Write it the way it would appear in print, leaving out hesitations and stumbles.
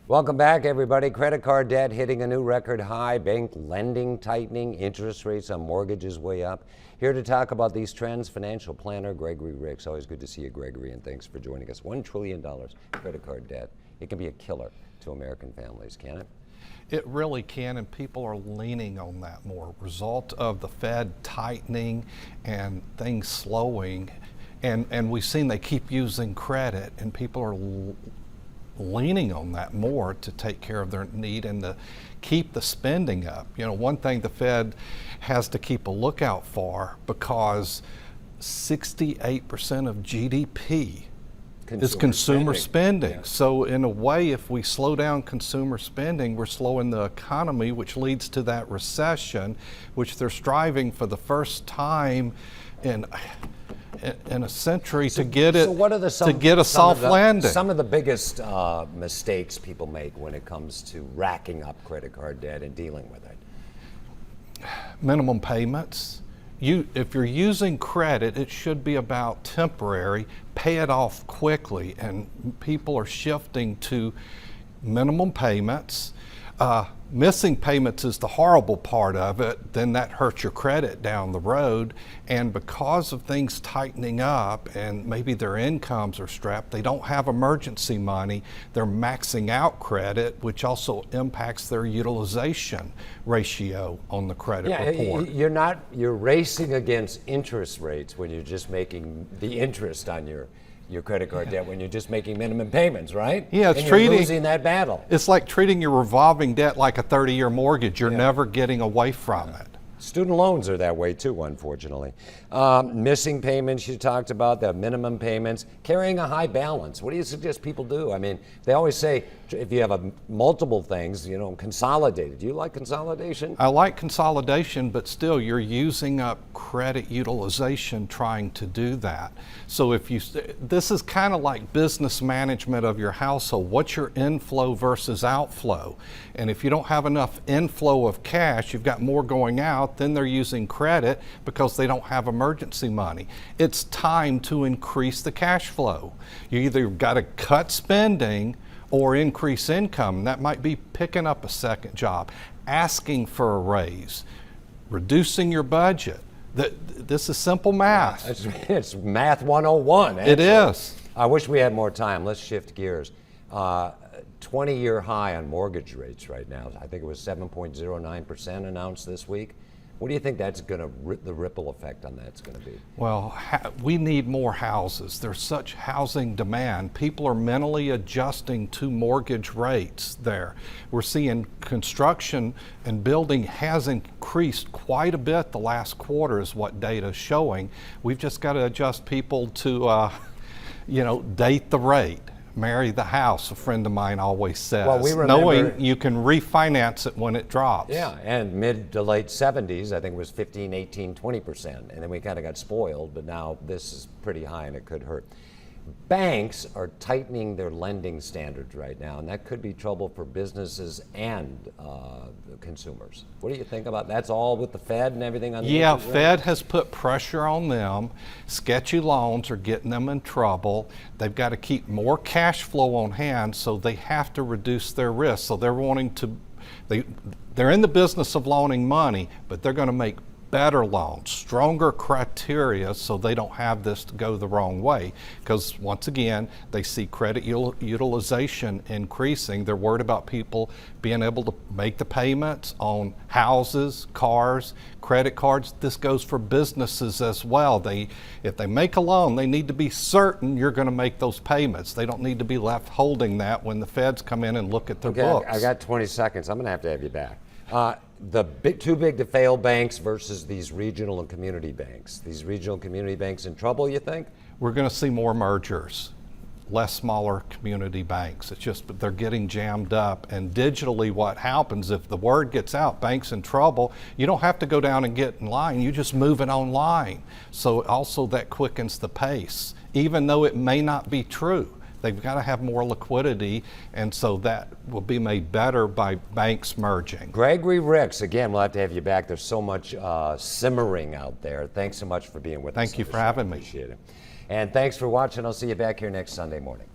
Welcome back, everybody. Credit card debt hitting a new record high, bank lending tightening, interest rates on mortgages way up. Here to talk about these trends, financial planner Gregory Ricks. Always good to see you, Gregory, and thanks for joining us. $1 trillion credit card debt. It can be a killer to American families, can it? It really can, and people are leaning on that more. Result of the Fed tightening and things slowing, and we've seen they keep using credit, and people are leaning on that more to take care of their need and to keep the spending up. You know, one thing the Fed has to keep a lookout for, because 68% of GDP is consumer spending. Yeah. So in a way, if we slow down consumer spending, we're slowing the economy, which leads to that recession, which they're striving for the first time in a century to get it, to get a soft landing. Some of the biggest mistakes people make when it comes to racking up credit card debt and dealing with it. Minimum payments. If you're using credit, it should be about temporary, pay it off quickly, and people are shifting to minimum payments. Missing payments is the horrible part of it. Then that hurts your credit down the road. And because of things tightening up and maybe their incomes are strapped, they don't have emergency money. They're maxing out credit, which also impacts their utilization ratio on the credit report. You're racing against interest rates when you're just making the interest on your credit card debt, when you're just making minimum payments, right? Yeah, you're losing that battle. It's like treating your revolving debt like a 30-year mortgage. You're never getting away from it. Student loans are that way too, unfortunately. Missing payments you talked about, the minimum payments, carrying a high balance. What do you suggest people do? I mean, they always say if you have multiple things, consolidate it. Do you like consolidation? I like consolidation, but still you're using up credit utilization trying to do that. So this is kind of like business management of your household. What's your inflow versus outflow? And if you don't have enough inflow of cash, you've got more going out, then they're using credit because they don't have emergency money. It's time to increase the cash flow. You either got to cut spending or increase income. That might be picking up a second job, asking for a raise, reducing your budget. This is simple math. It's math 101. Actually. It is. I wish we had more time. Let's shift gears. 20-year high on mortgage rates right now. I think it was 7.09% announced this week. What do you think that's going to, the ripple effect on that's going to be? Well, we need more houses. There's such housing demand. People are mentally adjusting to mortgage rates there. We're seeing construction and building has increased quite a bit the last quarter is what data is showing. We've just got to adjust people to, date the rate. Marry the house, a friend of mine always says. Well, we remember, knowing you can refinance it when it drops. Yeah, and mid to late 70s, I think it was 15, 18, 20%. And then we kind of got spoiled, but now this is pretty high and it could hurt. Banks are tightening their lending standards right now, and that could be trouble for businesses and consumers. What do you think about that? That's all with the Fed and everything on the interest rate? Fed has put pressure on them. Sketchy loans are getting them in trouble. They've got to keep more cash flow on hand, so they have to reduce their risk. So they're wanting to, they're in the business of loaning money, but they're going to make better loans, stronger criteria, so they don't have this to go the wrong way. Because once again, they see credit utilization increasing. They're worried about people being able to make the payments on houses, cars, credit cards. This goes for businesses as well. If they make a loan, they need to be certain you're going to make those payments. They don't need to be left holding that when the feds come in and look at their books. I got 20 seconds. I'm going to have you back. Too big to fail banks versus these regional and community banks. These regional and community banks in trouble, you think? We're going to see more mergers, less smaller community banks. It's just they're getting jammed up. And digitally what happens, if the word gets out, bank's in trouble, you don't have to go down and get in line. You just move it online. So also that quickens the pace, even though it may not be true. They've got to have more liquidity, and so that will be made better by banks merging. Gregory Ricks, again, we'll have to have you back. There's so much simmering out there. Thanks so much for being with us. Thank you for having me. Appreciate it. And thanks for watching. I'll see you back here next Sunday morning.